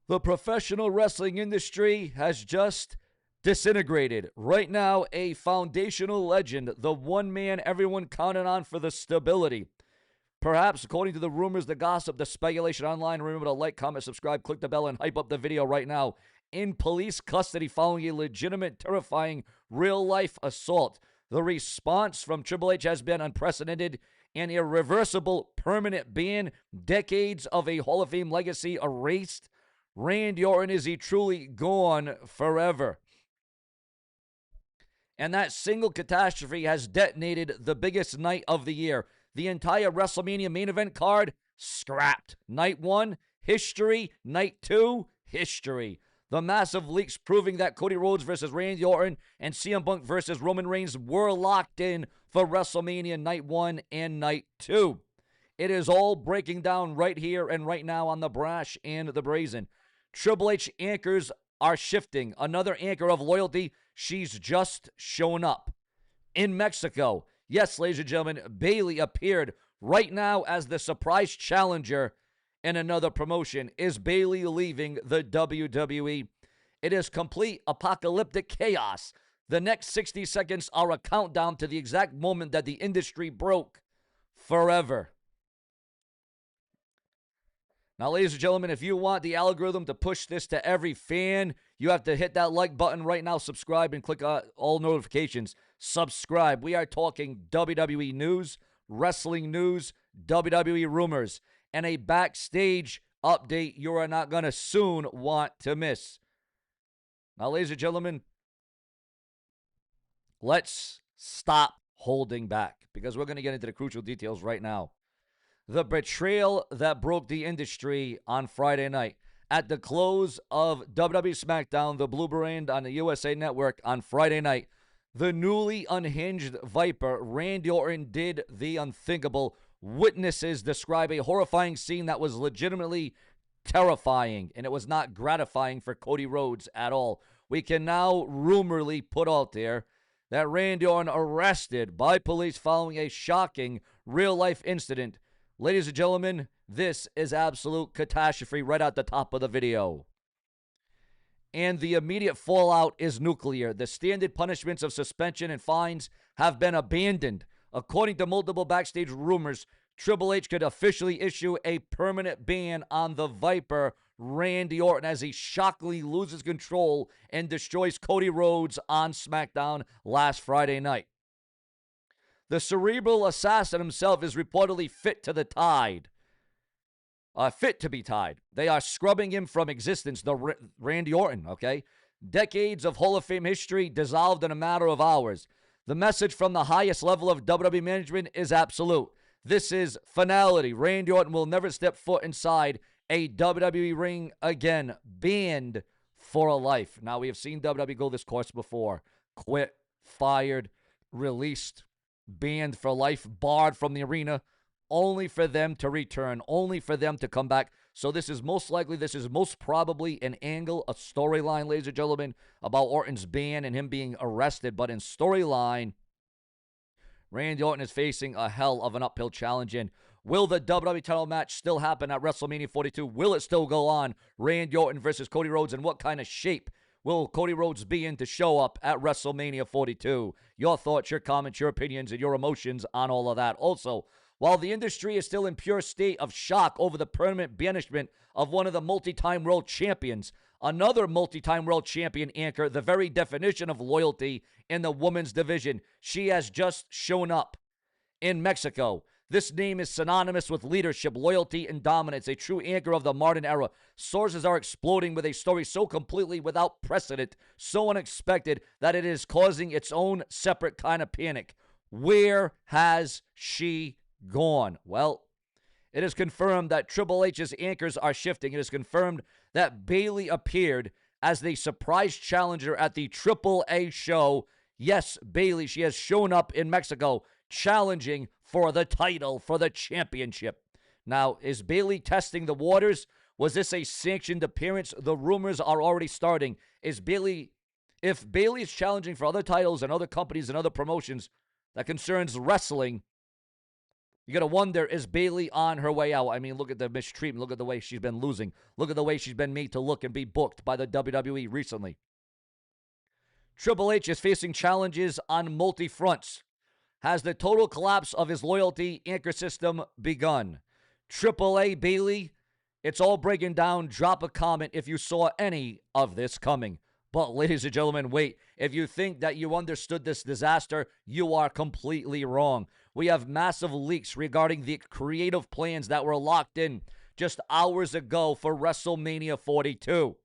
The professional wrestling industry has just disintegrated. Right now, a foundational legend, the one man everyone counted on for the stability. Perhaps, according to the rumors, the gossip, the speculation online, remember to like, comment, subscribe, click the bell, and hype up the video right now. In police custody following a legitimate, terrifying, real-life assault. The response from Triple H has been unprecedented. An irreversible, permanent ban. Decades of a Hall of Fame legacy erased. Randy Orton, is he truly gone forever? And that single catastrophe has detonated the biggest night of the year. The entire WrestleMania main event card, scrapped. Night 1, history. Night 2, history. The massive leaks proving that Cody Rhodes versus Randy Orton and CM Punk versus Roman Reigns were locked in for WrestleMania Night 1 and Night 2. It is all breaking down right here and right now on the Brash and the Brazen. Triple H anchors are shifting. Another anchor of loyalty, she's just shown up. In Mexico, yes, ladies and gentlemen, Bayley appeared right now as the surprise challenger in another promotion. Is Bayley leaving the WWE? It is complete apocalyptic chaos. The next 60 seconds are a countdown to the exact moment that the industry broke forever. Now, ladies and gentlemen, if you want the algorithm to push this to every fan, you have to hit that like button right now, subscribe, and click all notifications. Subscribe. We are talking WWE news, wrestling news, WWE rumors, and a backstage update you are not going to soon want to miss. Now, ladies and gentlemen, let's stop holding back because we're going to get into the crucial details right now. The betrayal that broke the industry on Friday night. At the close of WWE SmackDown, the Blue Brand on the USA Network on Friday night, the newly unhinged Viper, Randy Orton, did the unthinkable. Witnesses describe a horrifying scene that was legitimately terrifying, and it was not gratifying for Cody Rhodes at all. We can now rumorly put out there that Randy Orton arrested by police following a shocking real-life incident. Ladies and gentlemen, this is absolute catastrophe right at the top of the video. And the immediate fallout is nuclear. The standard punishments of suspension and fines have been abandoned. According to multiple backstage rumors, Triple H could officially issue a permanent ban on the Viper, Randy Orton, as he shockingly loses control and destroys Cody Rhodes on SmackDown last Friday night. The cerebral assassin himself is reportedly fit to the tide. Fit to be tied. They are scrubbing him from existence, Randy Orton, okay? Decades of Hall of Fame history dissolved in a matter of hours. The message from the highest level of WWE management is absolute. This is finality. Randy Orton will never step foot inside a WWE ring again. Banned for life. Now, we have seen WWE go this course before. Quit, fired, released, banned for life, barred from the arena, only for them to return, only for them to come back. So this is most probably an angle, a storyline, ladies and gentlemen, about Orton's ban and him being arrested. But in storyline, Randy Orton is facing a hell of an uphill challenge. And will the WWE title match still happen at WrestleMania 42? Will it still go on? Randy Orton versus Cody Rhodes, and what kind of shape will Cody Rhodes be in to show up at WrestleMania 42? Your thoughts, your comments, your opinions, and your emotions on all of that. Also, while the industry is still in pure state of shock over the permanent banishment of one of the multi-time world champions, another multi-time world champion anchor, the very definition of loyalty in the women's division, she has just shown up in Mexico. This name is synonymous with leadership, loyalty, and dominance, a true anchor of the modern era. Sources are exploding with a story so completely without precedent, so unexpected, that it is causing its own separate kind of panic. Where has she gone? Well, it is confirmed that Triple H's anchors are shifting. It is confirmed that Bayley appeared as the surprise challenger at the AAA show. Yes, Bayley, she has shown up in Mexico, challenging for the title, for the championship. Now, is Bayley testing the waters? Was this a sanctioned appearance? The rumors are already starting. If Bayley is challenging for other titles and other companies and other promotions that concerns wrestling, You got to wonder, is Bayley on her way out? I mean, look at the mistreatment. Look at the way she's been losing. Look at the way she's been made to look and be booked by the WWE recently. Triple H is facing challenges on multi-fronts. Has the total collapse of his loyalty anchor system begun? Triple A Bayley, it's all breaking down. Drop a comment if you saw any of this coming. But ladies and gentlemen, wait. If you think that you understood this disaster, you are completely wrong. We have massive leaks regarding the creative plans that were locked in just hours ago for WrestleMania 42.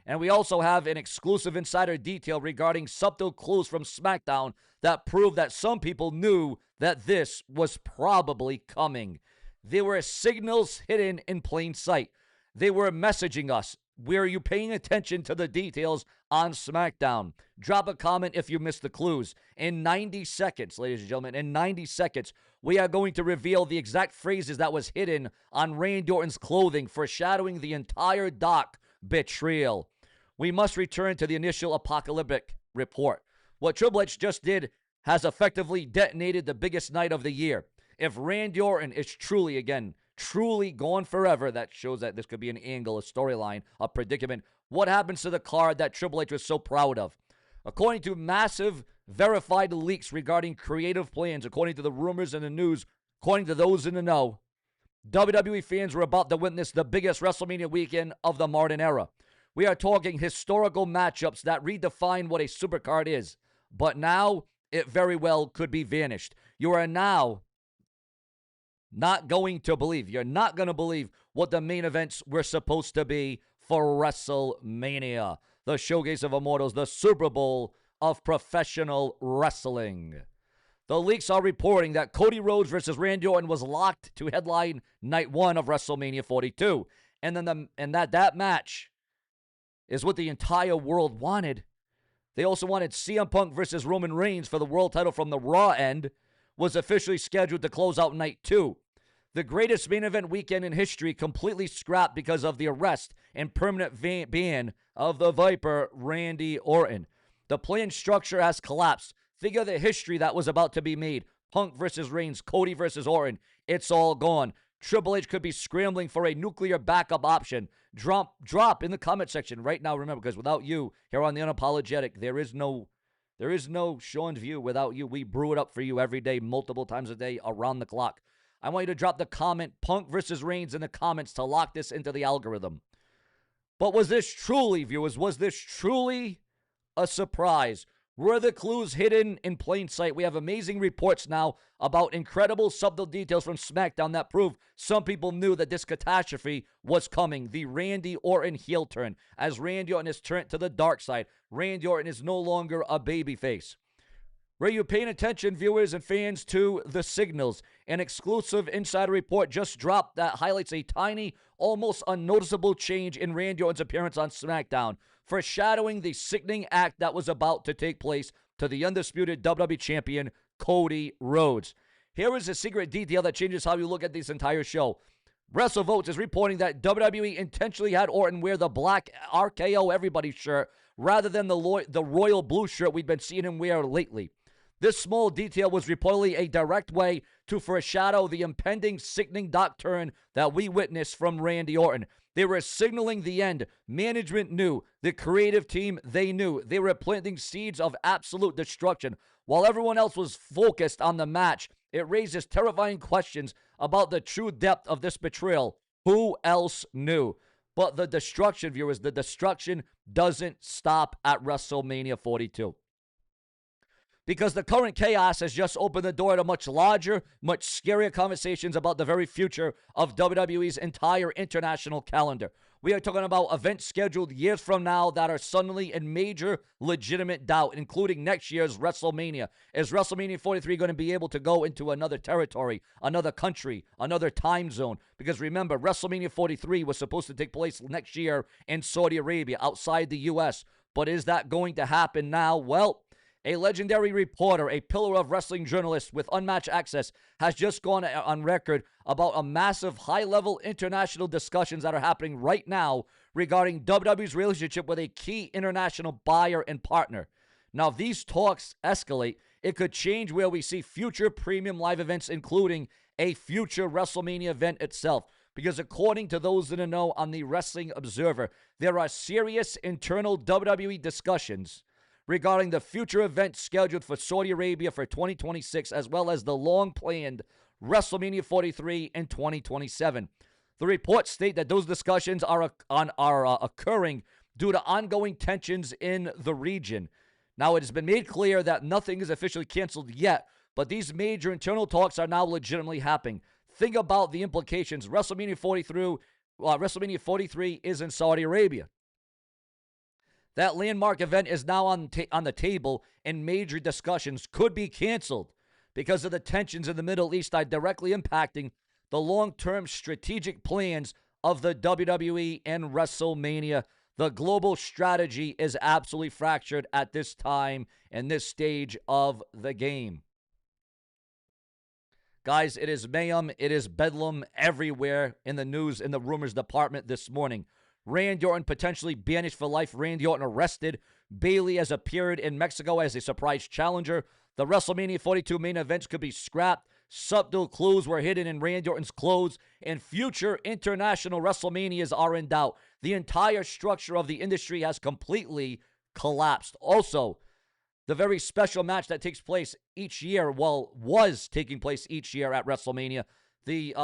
And we also have an exclusive insider detail regarding subtle clues from SmackDown that prove that some people knew that this was probably coming. There were signals hidden in plain sight. They were messaging us. Were you paying attention to the details on SmackDown? Drop a comment if you missed the clues. In 90 seconds, ladies and gentlemen, in 90 seconds, we are going to reveal the exact phrases that was hidden on Randy Orton's clothing, foreshadowing the entire Doc betrayal. We must return to the initial apocalyptic report. What Triple H just did has effectively detonated the biggest night of the year. If Randy Orton is truly gone forever, that shows that this could be an angle, a storyline, a predicament. What happens to the card that Triple H was so proud of? According to massive verified leaks regarding creative plans, according to the rumors and the news, according to those in the know, WWE fans were about to witness the biggest WrestleMania weekend of the modern era. We are talking historical matchups that redefine what a supercard is. But now, it very well could be vanished. You are now not going to believe. You're not going to believe what the main events were supposed to be for WrestleMania. The Showcase of Immortals, the Super Bowl of professional wrestling. The leaks are reporting that Cody Rhodes versus Randy Orton was locked to headline night 1 of WrestleMania 42. And then that match is what the entire world wanted. They also wanted CM Punk versus Roman Reigns for the world title from the Raw end, was officially scheduled to close out night 2. The greatest main event weekend in history completely scrapped because of the arrest and permanent ban of the Viper, Randy Orton. The planned structure has collapsed. Think of the history that was about to be made. Punk versus Reigns, Cody versus Orton. It's all gone. Triple H could be scrambling for a nuclear backup option. Drop in the comment section right now. Remember, because without you here on The Unapologetic, there is no Sean's View without you. We brew it up for you every day, multiple times a day, around the clock. I want you to drop the comment, Punk versus Reigns, in the comments to lock this into the algorithm. But was this truly, viewers, was this truly a surprise? Were the clues hidden in plain sight? We have amazing reports now about incredible subtle details from SmackDown that prove some people knew that this catastrophe was coming. The Randy Orton heel turn, as Randy Orton is turned to the dark side. Randy Orton is no longer a babyface. Were you paying attention, viewers and fans, to the signals? An exclusive insider report just dropped that highlights a tiny, almost unnoticeable change in Randy Orton's appearance on SmackDown, foreshadowing the sickening act that was about to take place to the undisputed WWE Champion, Cody Rhodes. Here is a secret detail that changes how you look at this entire show. WrestleVotes is reporting that WWE intentionally had Orton wear the black RKO Everybody shirt rather than the royal blue shirt we've been seeing him wear lately. This small detail was reportedly a direct way to foreshadow the impending sickening dark turn that we witnessed from Randy Orton. They were signaling the end. Management knew. The creative team, they knew. They were planting seeds of absolute destruction. While everyone else was focused on the match, it raises terrifying questions about the true depth of this betrayal. Who else knew? But the destruction, viewers, the destruction doesn't stop at WrestleMania 42. Because the current chaos has just opened the door to much larger, much scarier conversations about the very future of WWE's entire international calendar. We are talking about events scheduled years from now that are suddenly in major legitimate doubt, including next year's WrestleMania. Is WrestleMania 43 going to be able to go into another territory, another country, another time zone? Because remember, WrestleMania 43 was supposed to take place next year in Saudi Arabia, outside the U.S. But is that going to happen now? Well, a legendary reporter, a pillar of wrestling journalist with unmatched access, has just gone on record about a massive high-level international discussions that are happening right now regarding WWE's relationship with a key international buyer and partner. Now, if these talks escalate, it could change where we see future premium live events, including a future WrestleMania event itself. Because according to those in the know on the Wrestling Observer, there are serious internal WWE discussions regarding the future events scheduled for Saudi Arabia for 2026, as well as the long-planned WrestleMania 43 in 2027. The reports state that those discussions are occurring due to ongoing tensions in the region. Now, it has been made clear that nothing is officially canceled yet, but these major internal talks are now legitimately happening. Think about the implications. WrestleMania 43 is in Saudi Arabia. That landmark event is now on the table, and major discussions could be canceled because of the tensions in the Middle East are directly impacting the long-term strategic plans of the WWE and WrestleMania. The global strategy is absolutely fractured at this time and this stage of the game. Guys, it is mayhem, it is bedlam everywhere in the news, in the rumors department this morning. Randy Orton potentially banished for life. Randy Orton arrested. Bayley has appeared in Mexico as a surprise challenger. The WrestleMania 42 main events could be scrapped. Subtle clues were hidden in Randy Orton's clothes, and future international WrestleManias are in doubt. The entire structure of the industry has completely collapsed. Also, the very special match that takes place each year, was taking place each year at WrestleMania, the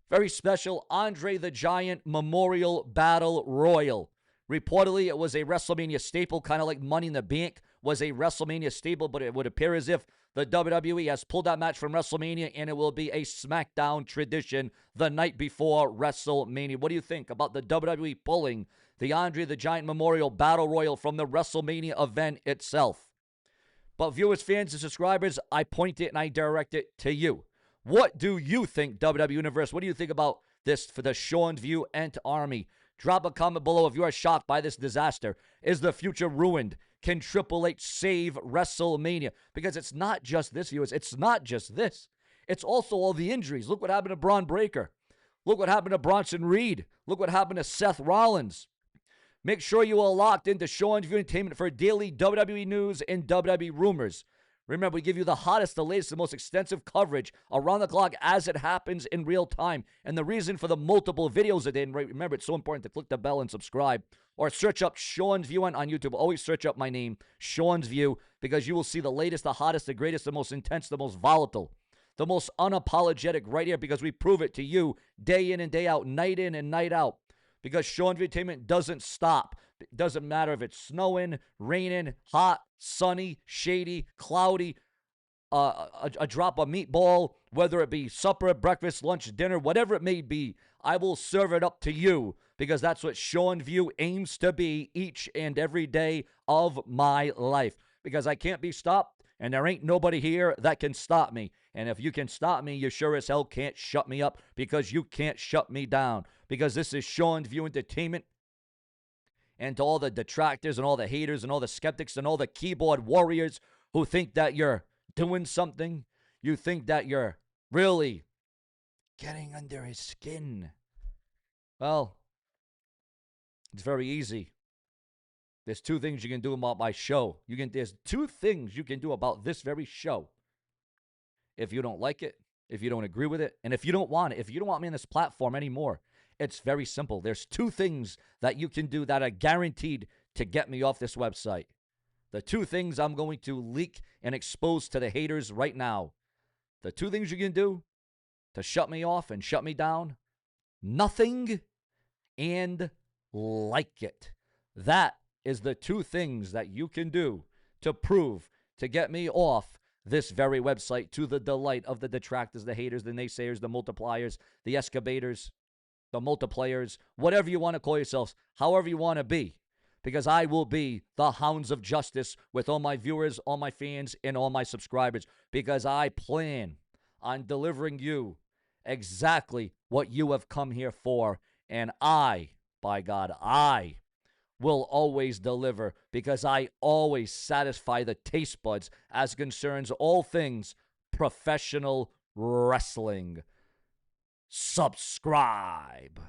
very special Andre the Giant Memorial Battle Royal. Reportedly, it was a WrestleMania staple, kind of like Money in the Bank was a WrestleMania staple, but it would appear as if the WWE has pulled that match from WrestleMania, and it will be a SmackDown tradition the night before WrestleMania. What do you think about the WWE pulling the Andre the Giant Memorial Battle Royal from the WrestleMania event itself? But viewers, fans, and subscribers, I point it and I direct it to you. What do you think, WWE Universe? What do you think about this for the SeanzViewent Army? Drop a comment below if you are shocked by this disaster. Is the future ruined? Can Triple H save WrestleMania? Because it's not just this, viewers. It's not just this. It's also all the injuries. Look what happened to Braun Breaker. Look what happened to Bronson Reed. Look what happened to Seth Rollins. Make sure you are locked into SeanzViewent Entertainment for daily WWE news and WWE rumors. Remember, we give you the hottest, the latest, the most extensive coverage around the clock as it happens in real time. And the reason for the multiple videos a day, and remember, it's so important to click the bell and subscribe, or search up SeanzViewent on YouTube. Always search up my name, SeanzView, because you will see the latest, the hottest, the greatest, the most intense, the most volatile, the most unapologetic right here, because we prove it to you day in and day out, night in and night out. Because SeanzViewent Entertainment doesn't stop. It doesn't matter if it's snowing, raining, hot, sunny, shady, cloudy, a drop of meatball, whether it be supper, breakfast, lunch, dinner, whatever it may be, I will serve it up to you, because that's what SeanzView aims to be each and every day of my life. Because I can't be stopped, and there ain't nobody here that can stop me. And if you can stop me, you sure as hell can't shut me up, because you can't shut me down. Because this is SeanzViewent Entertainment. And to all the detractors and all the haters and all the skeptics and all the keyboard warriors who think that you're doing something, you think that you're really getting under his skin. Well, it's very easy. There's two things you can do about my show. There's two things you can do about this very show. If you don't like it, if you don't agree with it, and if you don't want it, if you don't want me on this platform anymore, it's very simple. There's two things that you can do that are guaranteed to get me off this website. The two things I'm going to leak and expose to the haters right now. The two things you can do to shut me off and shut me down: nothing and like it. That is the two things that you can do to prove to get me off this very website, to the delight of the detractors, the haters, the naysayers, the multipliers, the excavators, the multiplayers, whatever you want to call yourselves, however you want to be, because I will be the hounds of justice with all my viewers, all my fans, and all my subscribers, because I plan on delivering you exactly what you have come here for, and I, by God, I will always deliver, because I always satisfy the taste buds as concerns all things professional wrestling. Subscribe.